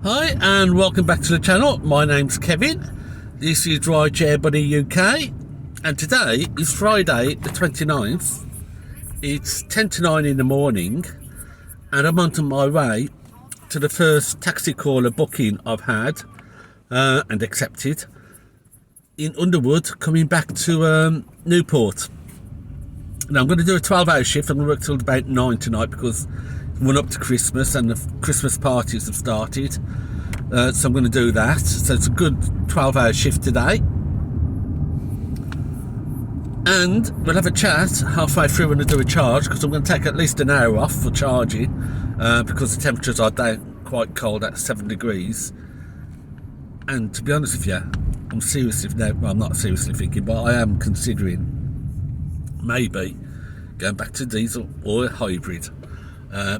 Hi and welcome back to the channel. My name's Kevin. This is Rideshare Buddy UK, and today is Friday the 29th. It's 10 to 9 in the morning and I'm on my way to the first taxi caller booking I've had and accepted in Underwood, coming back to Newport. Now I'm going to do a 12-hour shift. I'm going to work till about 9 tonight because run up to Christmas and the Christmas parties have started, so I'm going to do that. So it's a good 12-hour shift today, and we'll have a chat halfway through when I do a charge, because I'm going to take at least an hour off for charging because the temperatures are down quite cold at 7 degrees. And to be honest with you, I'm seriously, no, well, I'm not seriously thinking, but I am considering maybe going back to diesel or a hybrid.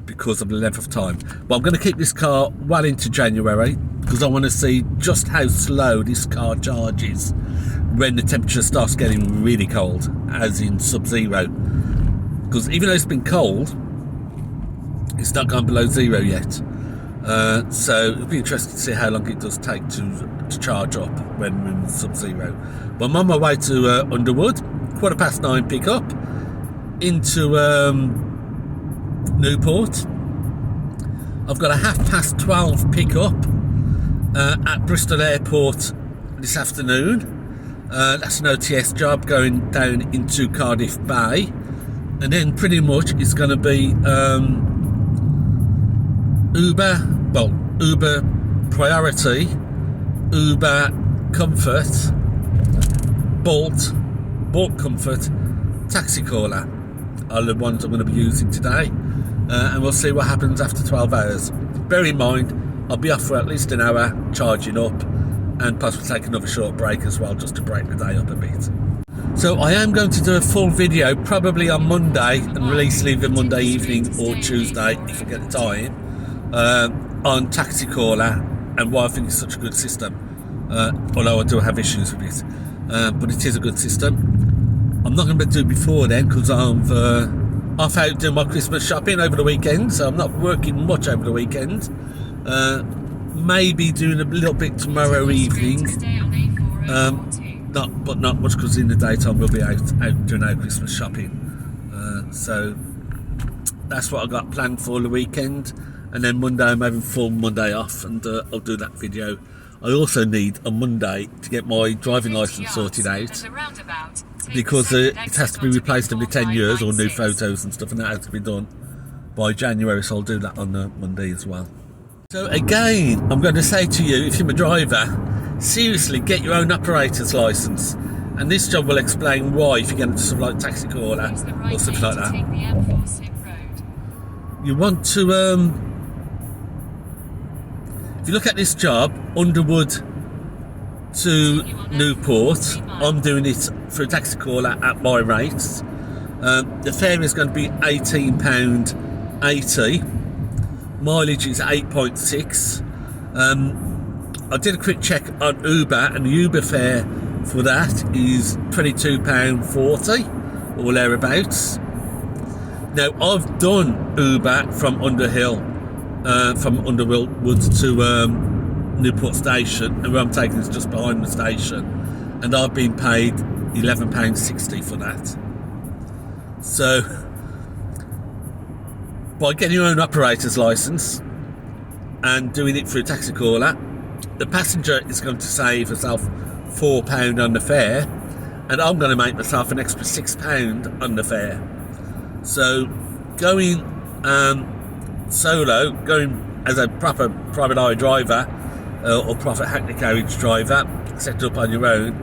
Because of the length of time. But I'm going to keep this car well into January because I want to see just how slow this car charges when the temperature starts getting really cold, as in sub-zero. Because even though it's been cold, it's not gone below zero yet. So it'll be interesting to see how long it does take to charge up when we're in sub-zero. But I'm on my way to Underwood, 9:15 pick-up into Newport. I've got a 12:30 pick-up at Bristol Airport this afternoon. That's an OTS job going down into Cardiff Bay, and then pretty much it's going to be Uber Priority, Uber Comfort, Bolt Comfort, taxicaller are the ones I'm going to be using today. And we'll see what happens after 12 hours. Bear in mind, I'll be off for at least an hour charging up, and possibly take another short break as well, just to break the day up a bit. So I am going to do a full video probably on Monday and release it either Monday evening or Tuesday if I get the time, on taxicaller and why I think it's such a good system, although I do have issues with it, but it is a good system. I'm not going to do it before then because I'm off out doing my Christmas shopping over the weekend, so I'm not working much over the weekend. Maybe doing a little bit tomorrow evening, not much, because in the daytime we'll be out doing our Christmas shopping. So that's what I got planned for the weekend, and then Monday I'm having full Monday off, and I'll do that video. I also need a Monday to get my driving licence sorted out, because it has to be replaced every 10 years, or new photos and stuff, and that has to be done by January, so I'll do that on Monday as well. So again, I'm going to say to you, if you're a driver, seriously get your own operator's licence, and this job will explain why if you get into something like taxicaller or something like that. You want to, if you look at this job, Underwood to Newport, I'm doing it for a taxicaller at my rates. The fare is going to be £18.80. Mileage is 8.6. I did a quick check on Uber, and the Uber fare for that is £22.40 or thereabouts. Now I've done Uber from Underwood to Newport Station, and where I'm taking is just behind the station, and I've been paid £11.60 for that. So by getting your own operator's licence and doing it through taxicaller, the passenger is going to save herself £4 on the fare, and I'm going to make myself an extra £6 on the fare. So going solo, going as a proper private hire driver, or private hackney carriage driver, set up on your own,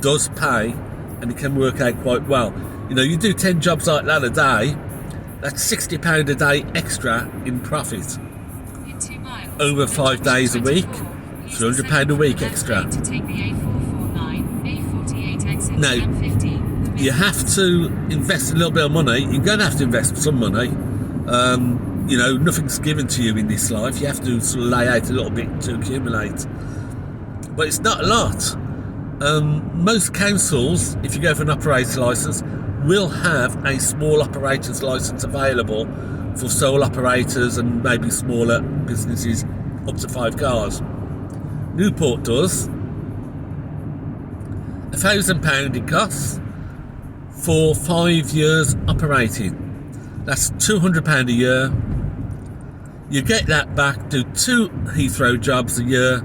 does pay, and it can work out quite well. You know, you do 10 jobs like that a day, that's £60 a day extra in profit. Over 5 days a week, £300 a week extra. Now, you have to invest a little bit of money. You're going to have to invest some money. You know, nothing's given to you in this life. You have to sort of lay out a little bit to accumulate. But it's not a lot. Most councils, if you go for an operator's licence, will have a small operator's licence available for sole operators and maybe smaller businesses up to 5 cars. Newport does. £1,000 it costs for 5 years operating. That's £200 a year. You get that back, do 2 Heathrow jobs a year,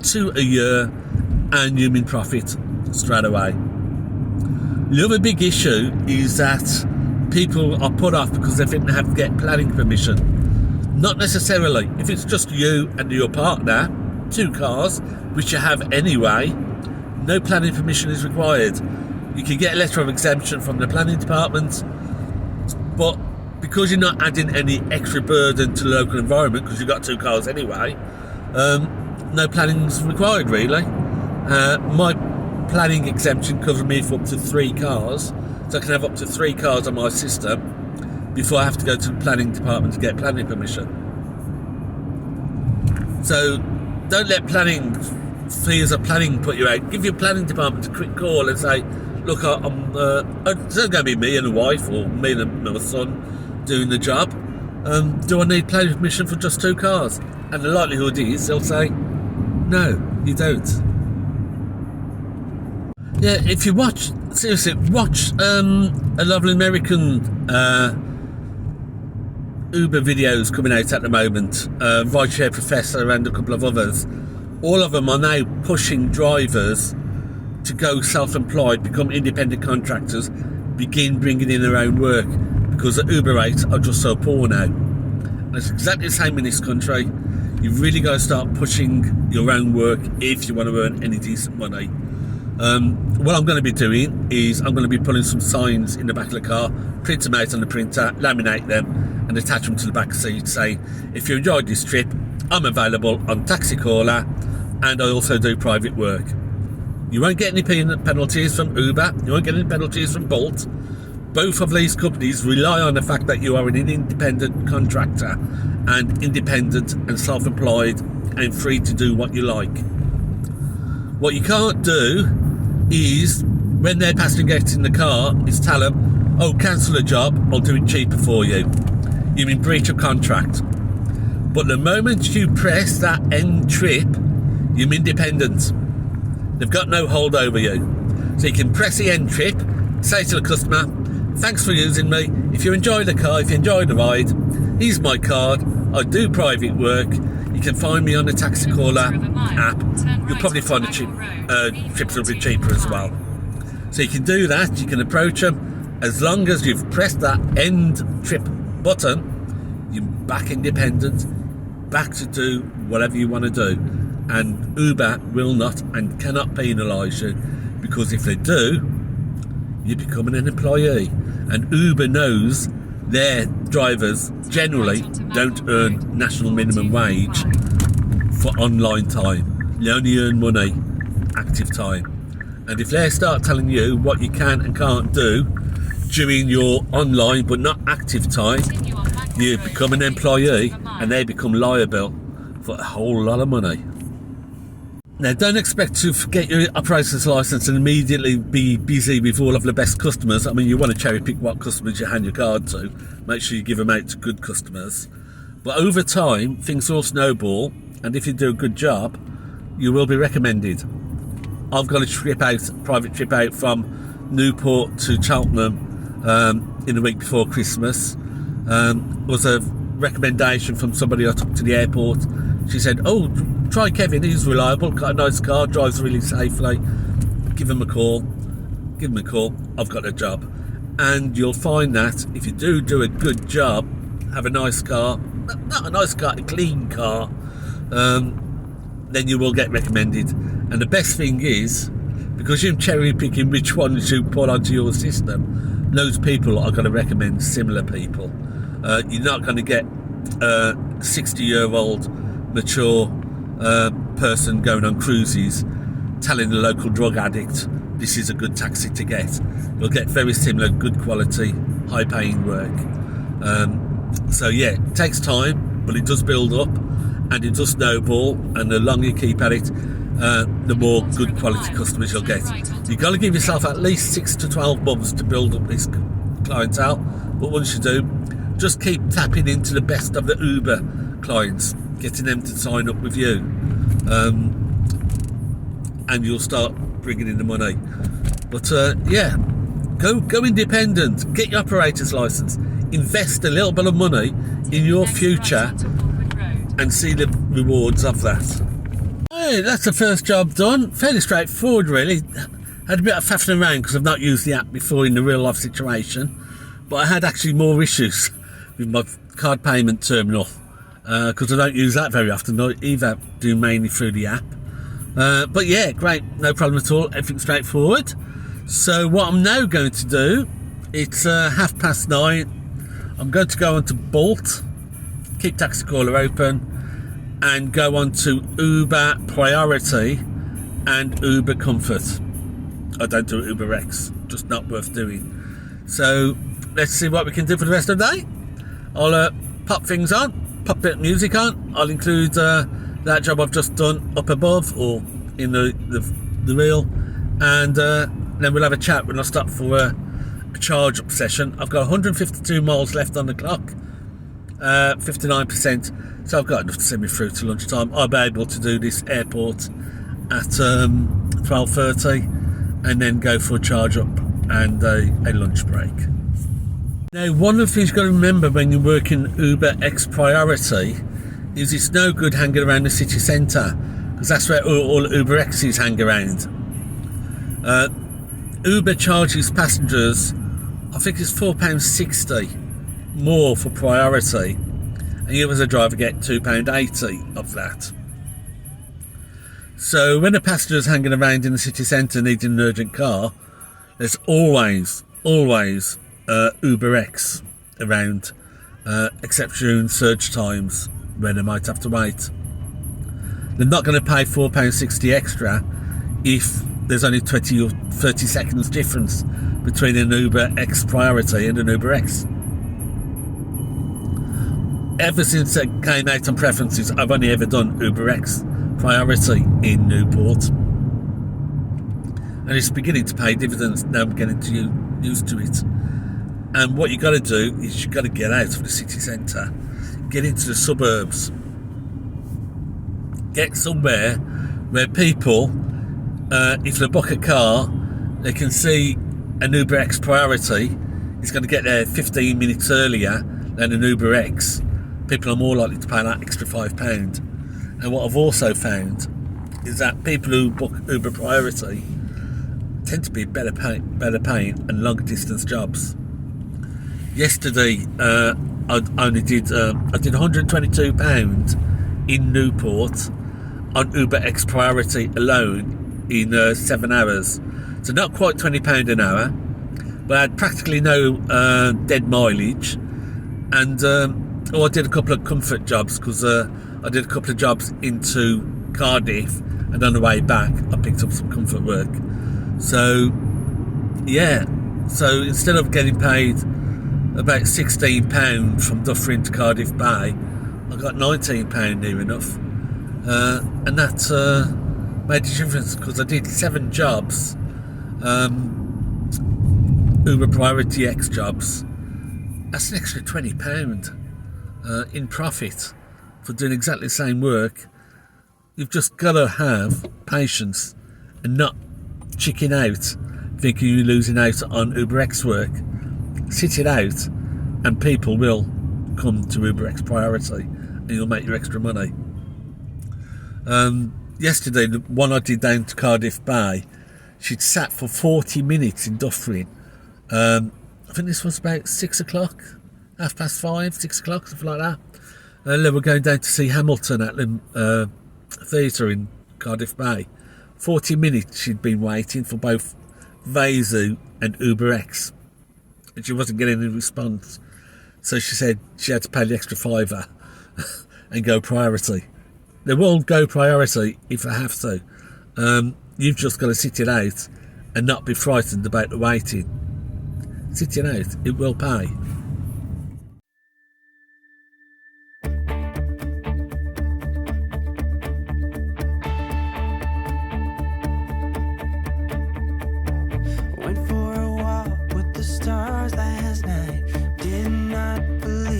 2 a year, and you're in profit straight away. The other big issue is that people are put off because they think they have to get planning permission. Not necessarily. If it's just you and your partner, 2 cars, which you have anyway, no planning permission is required. You can get a letter of exemption from the planning department, but because you're not adding any extra burden to the local environment, because you've got 2 cars anyway, no planning is required really. My planning exemption covered me for up to 3 cars, so I can have up to 3 cars on my system before I have to go to the planning department to get planning permission. So don't let fears of planning put you out. Give your planning department a quick call and say, look, it's not going to be me and the wife or me and my son doing the job. Do I need planning permission for just 2 cars? And the likelihood is they'll say, no, you don't. Yeah, if you watch a lot of American Uber videos coming out at the moment, Rideshare Professor and a couple of others, all of them are now pushing drivers to go self-employed, become independent contractors, begin bringing in their own work, because the Uber rates are just so poor now. And it's exactly the same in this country. You've really got to start pushing your own work if you want to earn any decent money. What I'm going to be doing is I'm going to be putting some signs in the back of the car, print them out on the printer, laminate them and attach them to the back seat saying, if you enjoyed this trip, I'm available on taxicaller and I also do private work. You won't get any penalties from Uber, you won't get any penalties from Bolt. Both of these companies rely on the fact that you are an independent contractor and independent and self-employed and free to do what you like. What you can't do is, when they're passing out in the car, is tell them, oh, cancel a job, I'll do it cheaper for you. You're in breach of contract. But the moment you press that end trip, you're independent. They've got no hold over you. So you can press the end trip, say to the customer, thanks for using me. If you enjoy the car, if you enjoy the ride, here's my card. I do private work. You can find me on the taxicaller app. You'll probably find the trips will be cheaper as well. So you can do that. You can approach them. As long as you've pressed that end trip button, you're back independent, back to do whatever you want to do. And Uber will not and cannot penalise you, because if they do, you're becoming an employee. And Uber knows their drivers generally don't earn national minimum wage for online time. You only earn money active time. And if they start telling you what you can and can't do during your online but not active time, you become an employee and they become liable for a whole lot of money. Now, don't expect to get your operator's license and immediately be busy with all of the best customers. I mean, you want to cherry pick what customers you hand your card to. Make sure you give them out to good customers. But over time, things will snowball, and if you do a good job, you will be recommended. I've got a private trip out from Newport to Cheltenham in the week before Christmas. It was a recommendation from somebody I took to the airport. She said, oh, try Kevin, he's reliable, got a nice car, drives really safely. Give him a call, I've got a job. And you'll find that if you do a good job, have a nice car, not a nice car, a clean car, then you will get recommended. And the best thing is, because you're cherry picking which ones you put onto your system, those people are going to recommend similar people. You're not going to get a 60-year-old mature person going on cruises telling the local drug addict this is a good taxi to get. You'll get very similar, good quality, high paying work. So yeah, it takes time, but it does build up and it does snowball, and the longer you keep at it, the more good quality customers you'll get. You've got to give yourself at least 6 to 12 months to build up this clientele, but once you do, just keep tapping into the best of the Uber clients, getting them to sign up with you, and you'll start bringing in the money. But yeah, go independent, get your operator's license, invest a little bit of money in your future, and see the rewards of that. Hey, that's the first job done. Fairly straightforward, really. Had a bit of faffing around because I've not used the app before in the real life situation, but I had actually more issues with my card payment terminal because I don't use that very often. I either do mainly through the app. But yeah, great, no problem at all. Everything's straightforward. So what I'm now going to do, it's 9:30. I'm going to go on to Bolt, keep taxicaller open, and go on to Uber Priority and Uber Comfort. I don't do Uber X, just not worth doing. So let's see what we can do for the rest of the day. I'll pop things on, pop a bit of music on. I'll include that job I've just done up above or in the reel, and then we'll have a chat when I stop for a charge up session. I've got 152 miles left on the clock, 59%, so I've got enough to send me through to lunchtime. I'll be able to do this airport at 12:30 and then go for a charge up and a lunch break. Now, one of the things you've got to remember when you're working Uber X Priority is it's no good hanging around the city centre, because that's where all Uber X's hang around. Uber charges passengers, I think it's £4.60 more for priority, and you as a driver get £2.80 of that. So when a passenger's hanging around in the city centre needing an urgent car, there's always Uber X around, except during surge times when they might have to wait. They're not going to pay £4.60 extra if there's only 20 or 30 seconds difference between an Uber X Priority and an Uber X. Ever since it came out on preferences, I've only ever done Uber X Priority in Newport, and it's beginning to pay dividends now. I'm getting used to it. And what you got to do is you got to get out of the city centre, get into the suburbs, get somewhere where people, if they book a car, they can see an Uber X Priority is going to get there 15 minutes earlier than an Uber X. People are more likely to pay that extra £5. And what I've also found is that people who book Uber Priority tend to be better paying and longer distance jobs. Yesterday, I did £122 in Newport on Uber X Priority alone in 7 hours. So not quite £20 an hour, but I had practically no dead mileage. And I did a couple of comfort jobs because I did a couple of jobs into Cardiff, and on the way back I picked up some comfort work. So yeah, so instead of getting paid about £16 from Dufferin to Cardiff Bay, I got £19 near enough, and that made a difference because I did 7 jobs, Uber Priority X jobs. That's an extra £20 in profit for doing exactly the same work. You've just got to have patience and not chicken out thinking you're losing out on Uber X work. Sit it out and people will come to Uber X Priority and you'll make your extra money. Yesterday, the one I did down to Cardiff Bay, she'd sat for 40 minutes in Dufferin. I think this was about 6 o'clock, 5:30, 6 o'clock, something like that. And then we're going down to see Hamilton at the theatre in Cardiff Bay. 40 minutes she'd been waiting for both Vezu and Uber X, and she wasn't getting any response. So she said she had to pay the extra £5 and go priority. They will go priority if they have to. You've just got to sit it out and not be frightened about the waiting. Sit it out, it will pay. Went for a walk with the stars last night. Did not believe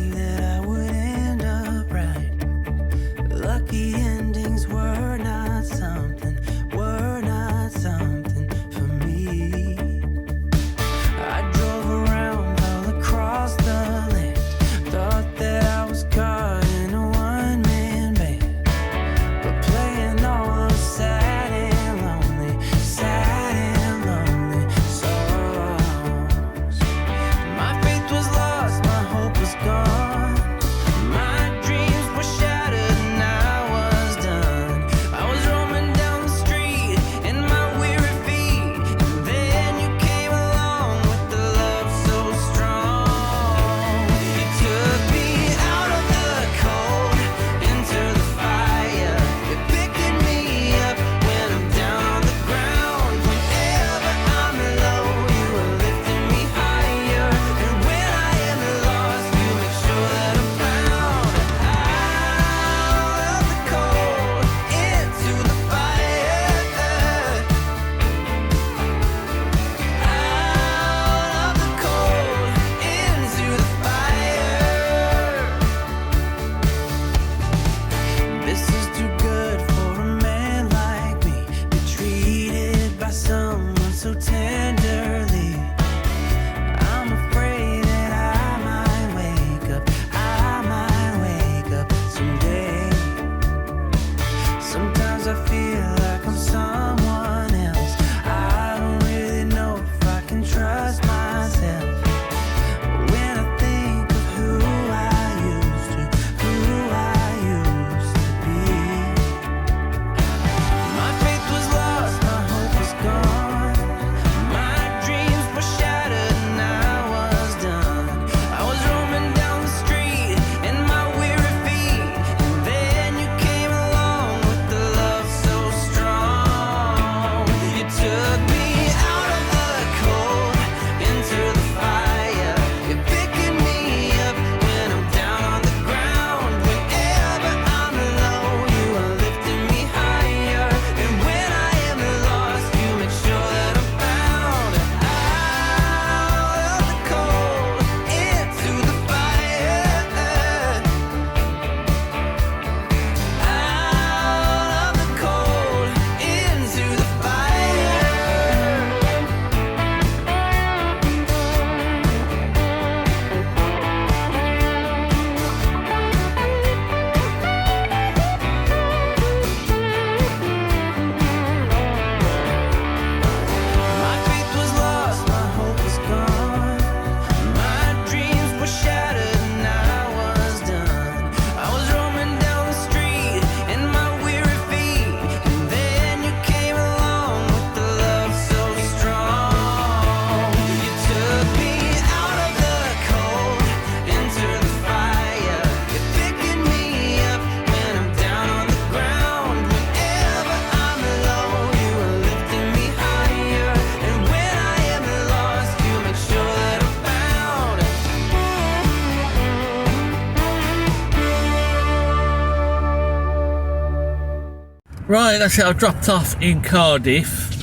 Right, that's it. I've dropped off in Cardiff.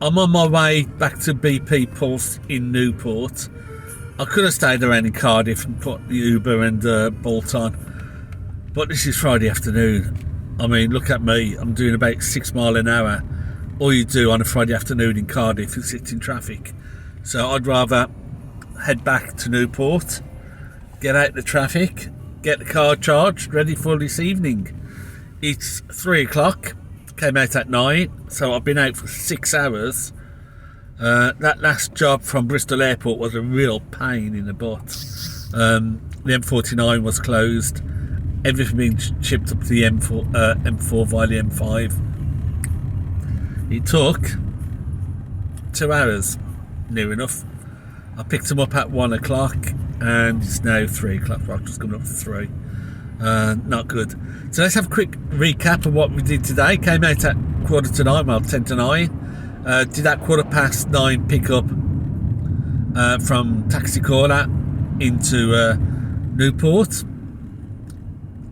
I'm on my way back to BP Pulse in Newport. I could have stayed around in Cardiff and put the Uber and Bolt on, but this is Friday afternoon. I mean, look at me. I'm doing about 6 miles an hour. All you do on a Friday afternoon in Cardiff is sit in traffic. So I'd rather head back to Newport, get out the traffic, get the car charged, ready for this evening. It's 3 o'clock, came out at 9, so I've been out for 6 hours. That last job from Bristol Airport was a real pain in the butt. The M49 was closed, everything being shipped up to the M4 via the M5. It took 2 hours, near enough. I picked them up at 1 o'clock and it's now 3 o'clock. Well, I've just gone up to 3. Not good. So let's have a quick recap of what we did today. Came out at 8:45, well 10 to 9. Did that 9:15 pickup from taxicaller into Newport,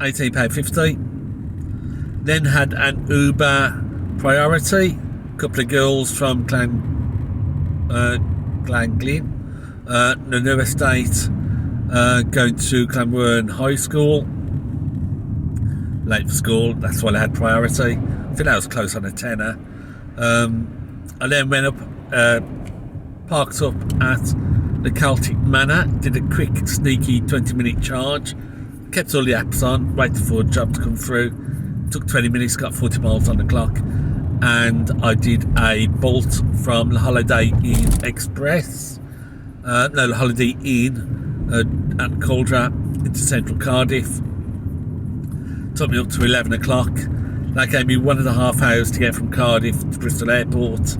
£18.50. Then had an Uber priority, a couple of girls from Glanglen, the new estate, going to Clanworth High School, late for school, that's why I had priority. I think that was close on a tenner. I then went up, parked up at the Celtic Manor, did a quick sneaky 20-minute charge, kept all the apps on, waited for a job to come through, took 20 minutes, got 40 miles on the clock, and I did a bolt from the Holiday Inn Express, the Holiday Inn at Caldra into central Cardiff. Took me up to 11 o'clock. That gave me 1.5 hours to get from Cardiff to Bristol Airport,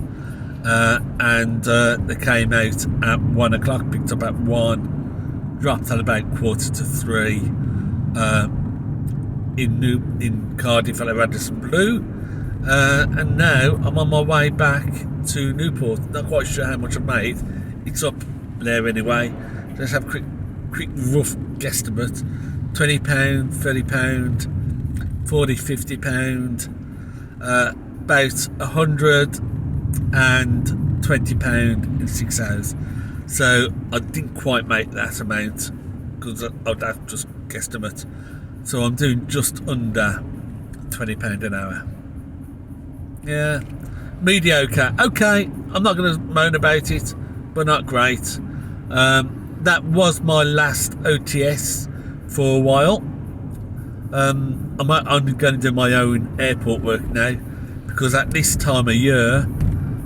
and they came out at 1 o'clock, picked up at 1, dropped at about 2:45 in Cardiff at Radisson Blue, and now I'm on my way back to Newport. Not quite sure how much I've made. It's up there anyway. Let's have a quick rough guesstimate. £20, £30, £40, £50, about £120 in 6 hours. So I didn't quite make that amount because I'd have just guesstimate. So I'm doing just under £20 an hour. Yeah, mediocre. Okay, I'm not going to moan about it, but not great. That was my last OTS for a while. I'm only going to do my own airport work now, because at this time of year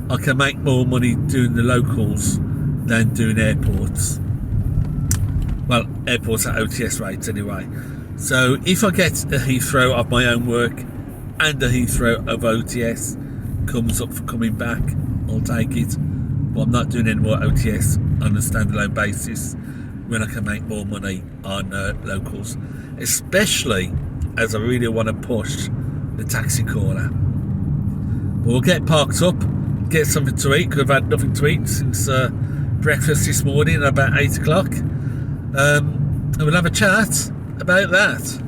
I can make more money doing the locals than doing airports. Well, airports at OTS rates anyway. So if I get a Heathrow of my own work and a Heathrow of OTS comes up for coming back, I'll take it. But I'm not doing any more OTS on a standalone basis when I can make more money on locals, especially as I really want to push the taxicaller. We'll get parked up, get something to eat, because I've had nothing to eat since breakfast this morning at about 8 o'clock, and we'll have a chat about that.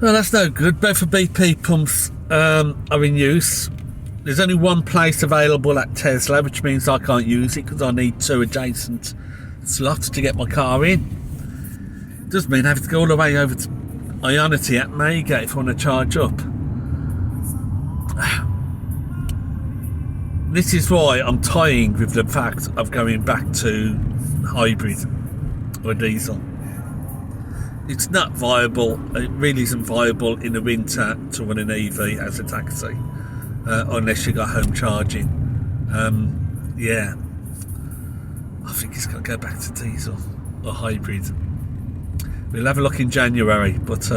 Well, that's no good. Both the BP pumps are in use. There's only one place available at Tesla, which means I can't use it because I need 2 adjacent slots to get my car in. It does mean I have to go all the way over to Ioniq at Maygate if I want to charge up. This is why I'm tying with the fact of going back to hybrid or diesel. It's not viable. It really isn't viable in the winter to run an EV as a taxi, unless you got home charging. Yeah, I think it's going to go back to diesel or hybrid. We'll have a look in January, but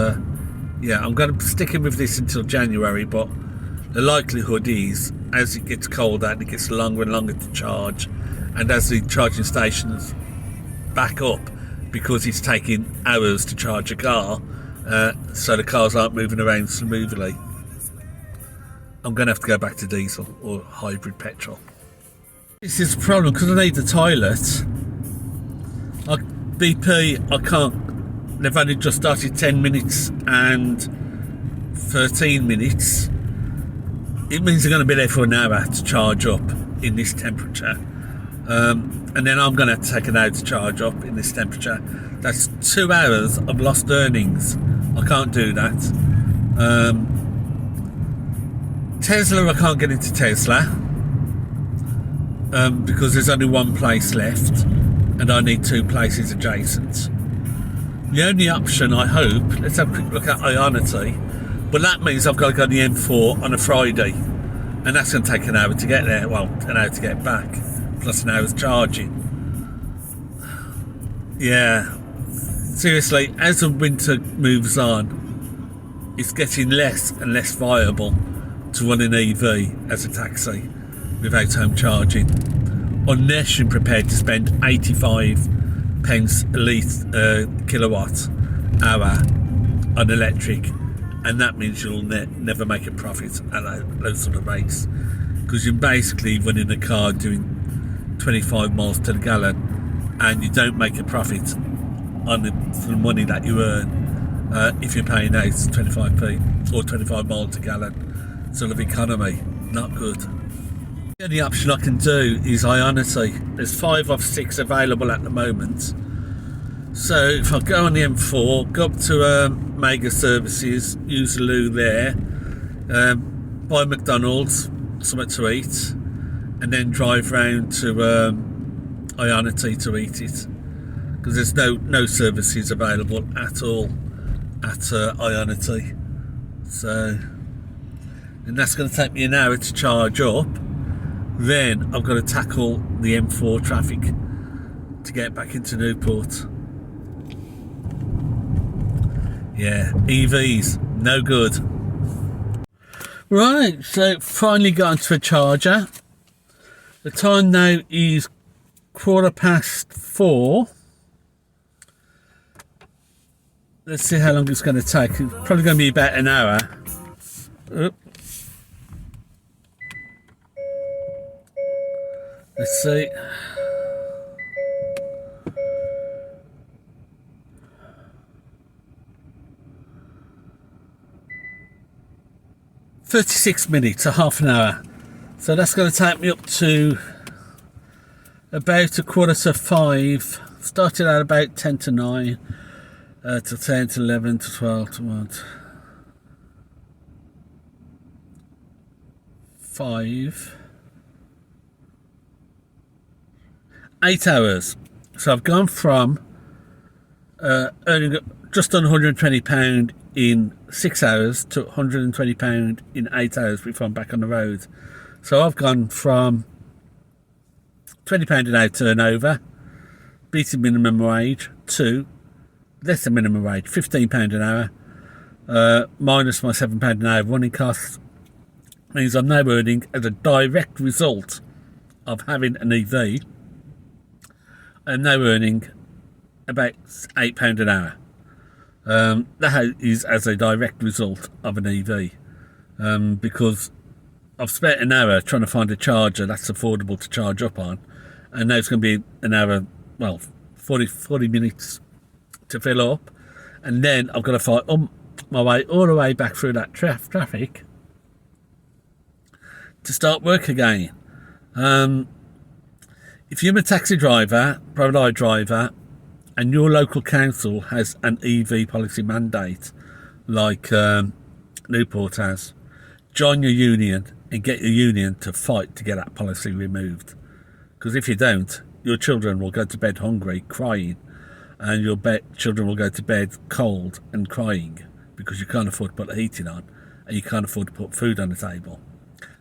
yeah, I'm going to stick in with this until January. But the likelihood is, as it gets colder and it gets longer and longer to charge, and as the charging stations back up, because it's taking hours to charge a car, so the cars aren't moving around smoothly, I'm going to have to go back to diesel or hybrid petrol. This is the problem, because I need the toilet. BP, I can't. They've only just started 10 minutes and 13 minutes. It means they're going to be there for an hour to charge up in this temperature. And then I'm going to have to take an hour to charge up in this temperature. That's 2 hours of lost earnings. I can't do that. Tesla, I can't get into Tesla because there's only one place left and I need 2 places adjacent. The only option, I hope, let's have a quick look at Ioniq, but that means I've got to go on the M4 on a Friday, and that's going to take an hour to get there, well, an hour to get back, plus an hour's charging. Yeah, seriously, as the winter moves on, it's getting less and less viable to run an EV as a taxi without home charging, unless you're prepared to spend 85 pence a kilowatt hour on electric, and that means you'll never make a profit at those sort of rates, because you're basically running a car doing 25 miles to the gallon, and you don't make a profit on the money that you earn if you're paying out 25p or 25 miles a gallon sort of economy. Not good. The only option I can do is Ioniq. There's 5 of 6 available at the moment. So if I go on the M4, go up to Mega Services, use the loo there, buy McDonald's, something to eat, and then drive round to Ioniq to eat it, because there's no services available at all at Ioniq. So, and that's going to take me an hour to charge up. Then I've got to tackle the M4 traffic to get back into Newport. Yeah, EVs, no good. Right, so finally got onto a charger. The time now is 4:15. Let's see how long it's going to take. It's probably going to be about an hour. Oop. Let's see. "36 minutes, a half an hour." So that's going to take me up to about 4:45. Started at about 10 to 9, to 10 to 11 to 12 to 1. 5. 8 hours. So I've gone from earning just on £120 in 6 hours to £120 in 8 hours before I'm back on the road. So I've gone from £20 an hour turnover, beating minimum wage, to less than minimum wage, £15 an hour, minus my £7 an hour running costs, means I'm now earning, as a direct result of having an EV, I'm now earning about £8 an hour. That is as a direct result of an EV, because I've spent an hour trying to find a charger that's affordable to charge up on, and now it's going to be an hour, well, 40 minutes to fill up, and then I've got to fight my way all the way back through that traffic to start work again. If you're a taxi driver, private hire driver, and your local council has an EV policy mandate like Newport has, join your union and get your union to fight to get that policy removed. Because if you don't, your children will go to bed hungry, crying, and your children will go to bed cold and crying because you can't afford to put the heating on and you can't afford to put food on the table.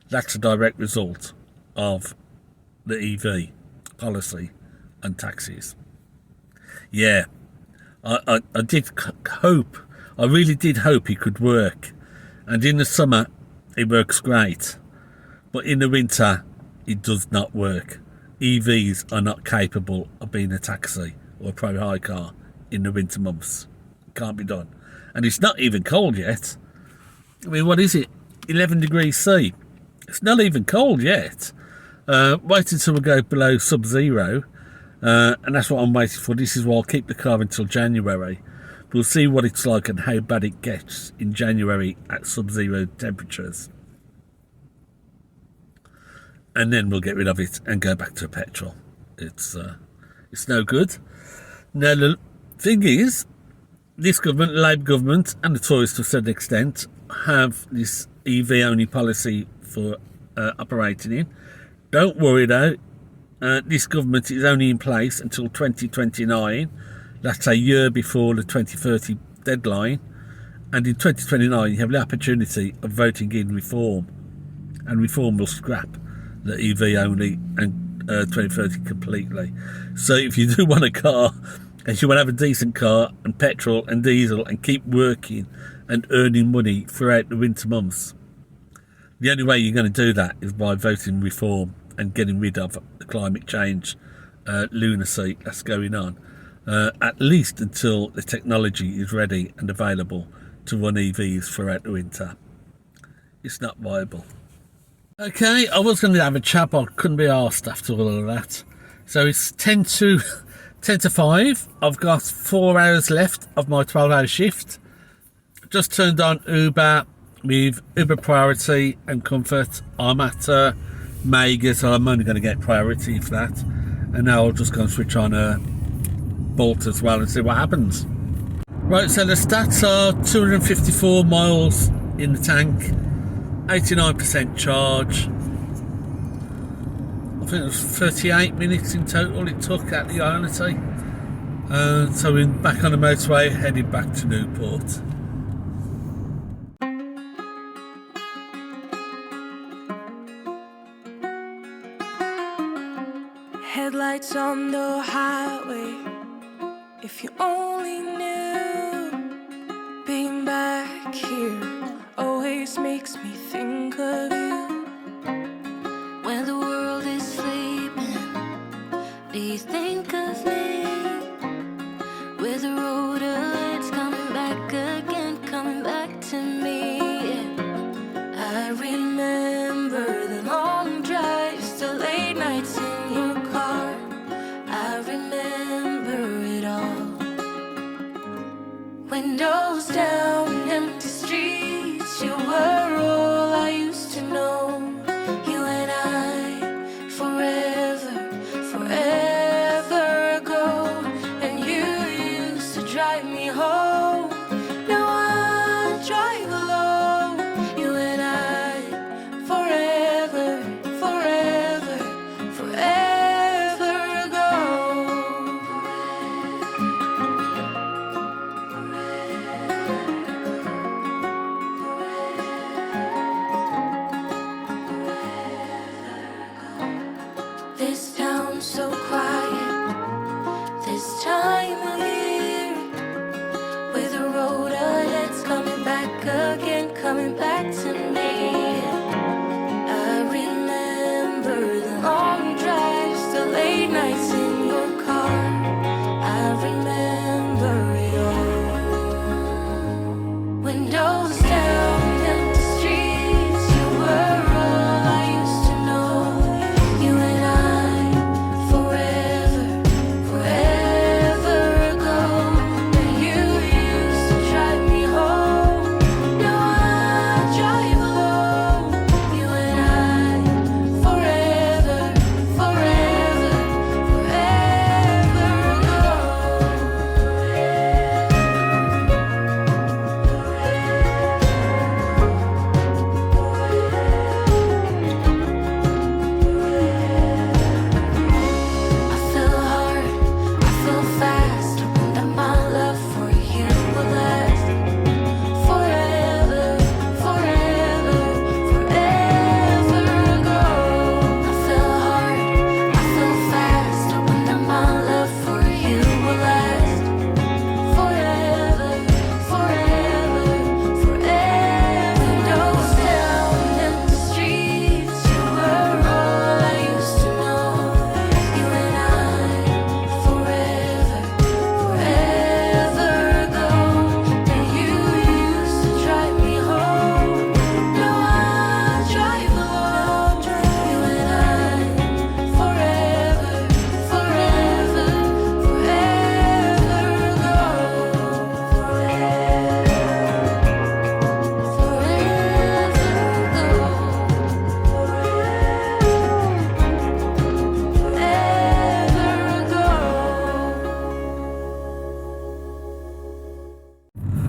That's a direct result of the EV policy and taxis. Yeah, I did hope, I really did hope it could work. And in the summer, it works great. But in the winter, it does not work. EVs are not capable of being a taxi or a private hire car in the winter months. It can't be done. And it's not even cold yet. I mean, what is it? 11 degrees C. It's not even cold yet. Wait until we go below sub-zero. And that's what I'm waiting for. This is why I'll keep the car until January. We'll see what it's like and how bad it gets in January at sub-zero temperatures. And then we'll get rid of it and go back to petrol. It's no good. Now, the thing is, this government, the Labour government, and the Tories to a certain extent, have this EV-only policy for operating in. Don't worry though, this government is only in place until 2029. That's a year before the 2030 deadline. And in 2029, you have the opportunity of voting in reform. And reform will scrap the EV-only and 2030 completely. So if you do want a car, and you want to have a decent car and petrol and diesel and keep working and earning money throughout the winter months, the only way you're going to do that is by voting reform and getting rid of the climate change lunacy that's going on, at least until the technology is ready and available to run EVs throughout the winter. It's not viable. Okay, I was going to have a chat, but I couldn't be arsed after all of that. So it's 10 to 5. I've got 4 hours left of my 12-hour shift. Just turned on Uber with Uber Priority and Comfort. I'm at Mega, so I'm only going to get priority for that. And now I'll just go and switch on Bolt as well and see what happens. Right, so the stats are 254 miles in the tank, 89% charge. I think it was 38 minutes in total it took at the Ioniq. So we're back on the motorway, heading back to Newport. Headlights on the highway. If you only knew, being back here always makes me think of you. When the world is sleeping, do you think of me? With the road ahead's coming back again, coming back to me. I remember the long drives, the late nights in your car. I remember it all. Windows down, empty streets, you were all I used to know. You and I, forever, forever ago. And you used to drive me home. Now I drive alone. You and I, forever, forever, forever ago. This town's so quiet, this time of year, with the road ahead's coming back again, coming back to me. I remember the long drives, the late nights in your car. I remember it all. Windows down, empty streets, you were all I used to know. You and I, forever, forever ago. And you used to drive me home. Now I drive alone.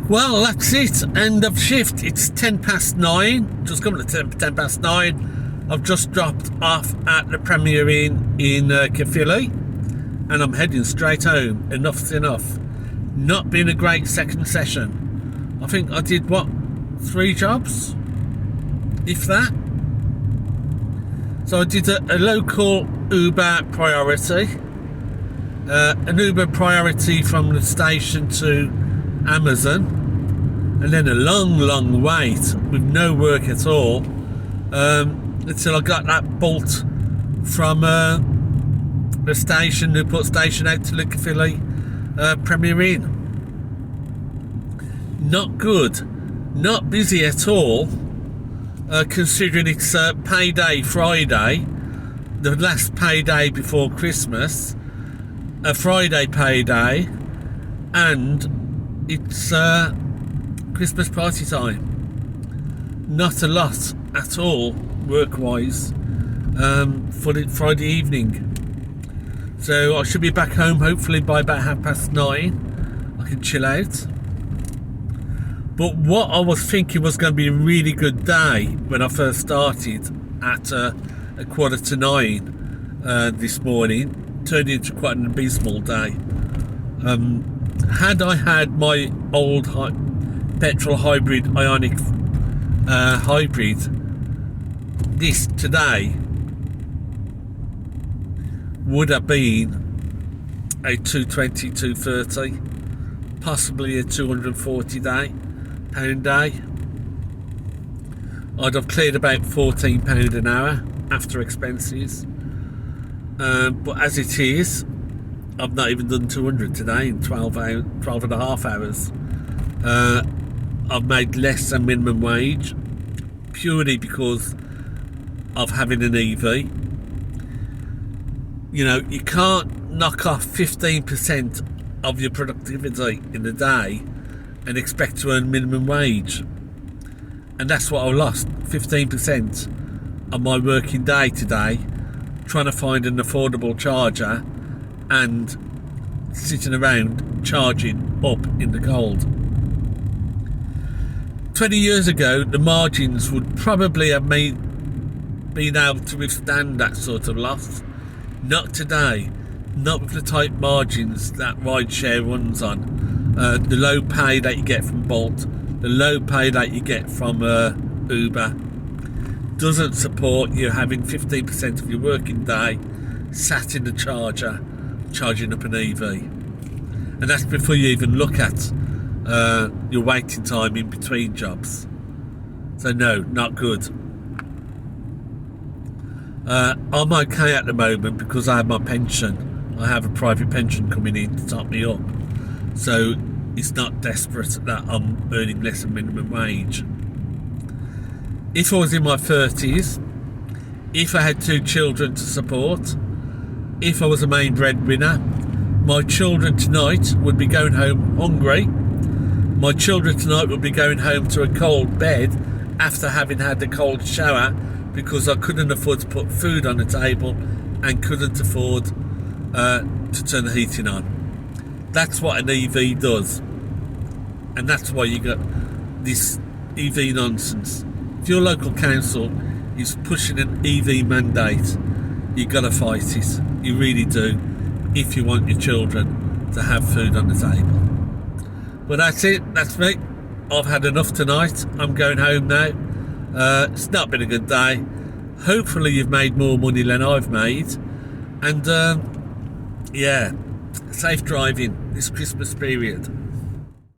Well, that's it. End of shift. It's 9:10. Just coming to 9:10. I've just dropped off at the Premier Inn in Caerphilly, and I'm heading straight home. Enough's enough. Not been a great second session. I think I did, 3 jobs? If that. So I did a local Uber priority. An Uber priority from the station to Amazon. And then a long wait with no work at all. Until I got that bolt from the station, Newport Station, out to the Caerphilly Premier Inn. Not good, not busy at all, considering it's payday Friday, the last payday before Christmas, a Friday payday, and it's Christmas party time. Not a lot at all work-wise for the Friday evening. So I should be back home hopefully by about 9:30. I can chill out. But what I was thinking was going to be a really good day when I first started at 9:15 this morning turned into quite an abysmal day. Had I had my old petrol hybrid Ioniq hybrid, this today would have been a 220, 230, possibly a 240 pound day. I'd have cleared about £14 an hour after expenses. But as it is, I've not even done 200 today in 12 and a half hours. I've made less than minimum wage purely because of having an EV. You know, you can't knock off 15% of your productivity in a day and expect to earn minimum wage. And that's what I lost, 15% of my working day today, trying to find an affordable charger and sitting around charging up in the cold. 20 years ago, the margins would probably have been able to withstand that sort of loss. Not today, not with the tight margins that Rideshare runs on. The low pay that you get from Bolt, the low pay that you get from Uber, doesn't support you having 15% of your working day sat in the charger, charging up an EV. And that's before you even look at your waiting time in between jobs. So no, not good. I'm okay at the moment because I have my pension. I have a private pension coming in to top me up. So it's not desperate that I'm earning less than minimum wage. If I was in my 30s, if I had 2 children to support, if I was a main breadwinner, my children tonight would be going home hungry. My children tonight would be going home to a cold bed after having had a cold shower because I couldn't afford to put food on the table and couldn't afford to turn the heating on. That's what an EV does. And that's why you got this EV nonsense. If your local council is pushing an EV mandate, you've got to fight it. You really do, if you want your children to have food on the table. But that's it, that's me. I've had enough tonight. I'm going home now. It's not been a good day. Hopefully you've made more money than I've made. And yeah, safe driving this Christmas period.